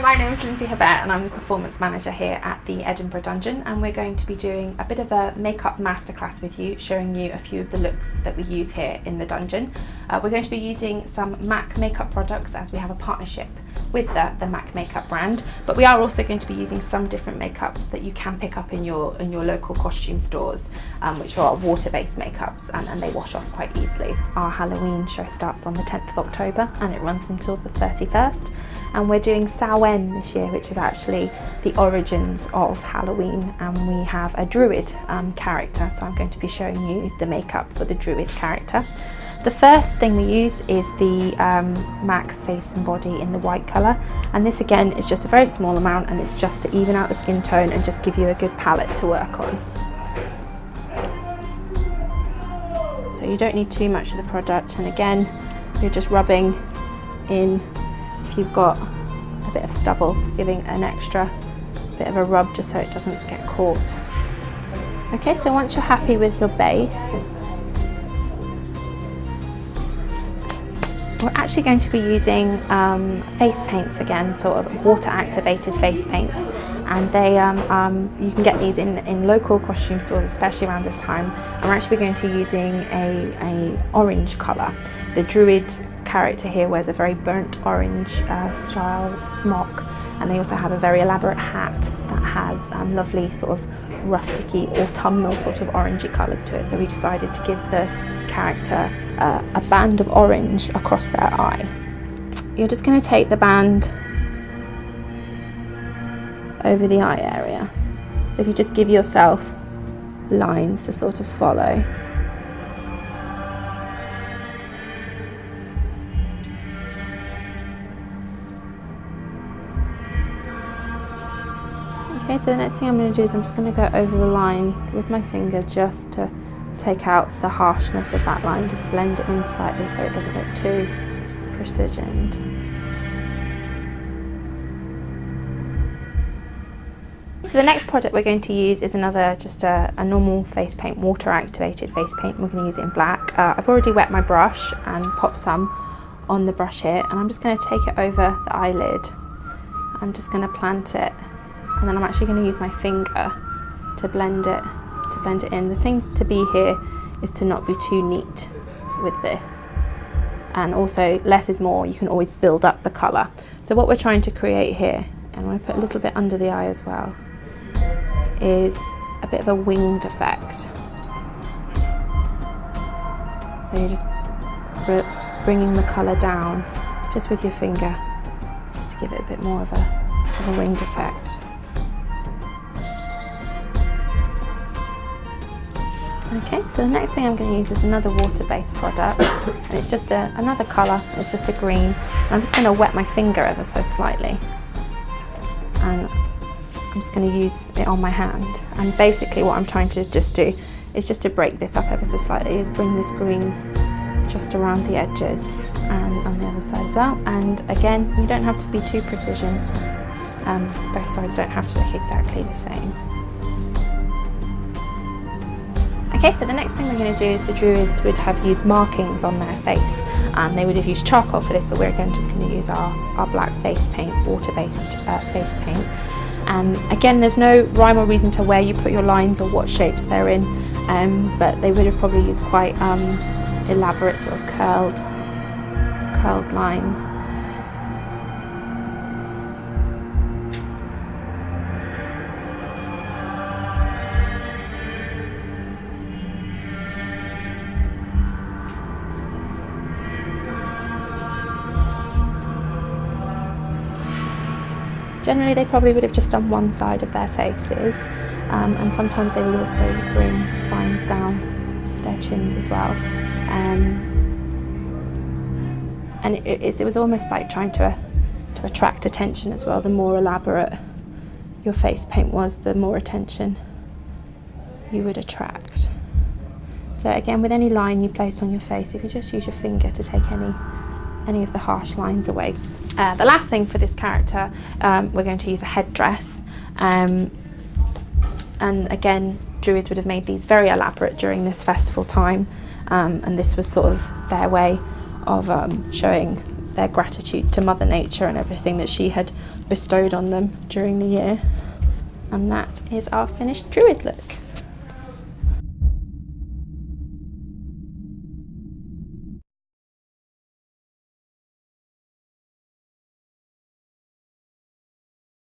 my name is Headdress and I'm the performance manager here at the Edinburgh Dungeon, and we're going to be doing a bit of a makeup masterclass with you, showing you a few of the looks that we use here in the dungeon. We're going to be using some MAC makeup products as we have a partnership with the MAC makeup brand, but we are also going to be using some different makeups that you can pick up in your local costume stores, which are water-based makeups and they wash off quite easily. Our Halloween show starts on the 10th of October and it runs until the 31st. And we're doing Samhain this year, which is actually the origins of Halloween, and we have a Druid character, so I'm going to be showing you the makeup for the Druid character. The first thing we use is the MAC face and body in the white colour, and this again is just a very small amount, and it's just to even out the skin tone and just give you a good palette to work on. So you don't need too much of the product, and again you're just rubbing in. If you've got a bit of stubble, giving an extra bit of a rub just so it doesn't get caught. Okay, so once you're happy with your base, we're actually going to be using face paints again, sort of water activated face paints, and they you can get these in local costume stores, especially around this time. We're actually going to be using a orange colour. The Druid character here wears a very burnt orange style smock, and they also have a very elaborate hat that has lovely sort of rusticy autumnal sort of orangey colours to it. So we decided to give the character a band of orange across their eye. You're just going to take the band over the eye area. So if you just give yourself lines to sort of follow. Okay, so the next thing I'm going to do is I'm just going to go over the line with my finger just to take out the harshness of that line, just blend it in slightly so it doesn't look too precisioned. So the next product we're going to use is another, just a normal face paint, water activated face paint. We're going to use it in black. I've already wet my brush and popped some on the brush here, and I'm just going to take it over the eyelid. I'm just going to plant it, and then I'm actually going to use my finger to blend it in. The thing to be here is to not be too neat with this, and also less is more. You can always build up the colour. So what we're trying to create here, and I'm going to put a little bit under the eye as well, is a bit of a winged effect. So you're just bringing the colour down just with your finger, just to give it a bit more of a winged effect. Okay, so the next thing I'm going to use is another water-based product, and it's just another colour. It's just a green. And I'm just going to wet my finger ever so slightly, and I'm just going to use it on my hand. And basically what I'm trying to just do is just to break this up ever so slightly, is bring this green just around the edges and on the other side as well. And again, you don't have to be too precision. Both sides don't have to look exactly the same. Okay, so the next thing we're going to do is the Druids would have used markings on their face, and they would have used charcoal for this, but we're again just going to use our black face paint, water-based face paint. And again, there's no rhyme or reason to where you put your lines or what shapes they're in, but they would have probably used quite elaborate sort of curled lines. Generally they probably would have just done one side of their faces, and sometimes they would also bring lines down their chins as well. And it was almost like trying to attract attention as well. The more elaborate your face paint was, the more attention you would attract. So again, with any line you place on your face, if you just use your finger to take any of the harsh lines away. The last thing for this character, we're going to use a headdress, and again, Druids would have made these very elaborate during this festival time, and this was sort of their way of showing their gratitude to Mother Nature and everything that she had bestowed on them during the year. And that is our finished Druid look.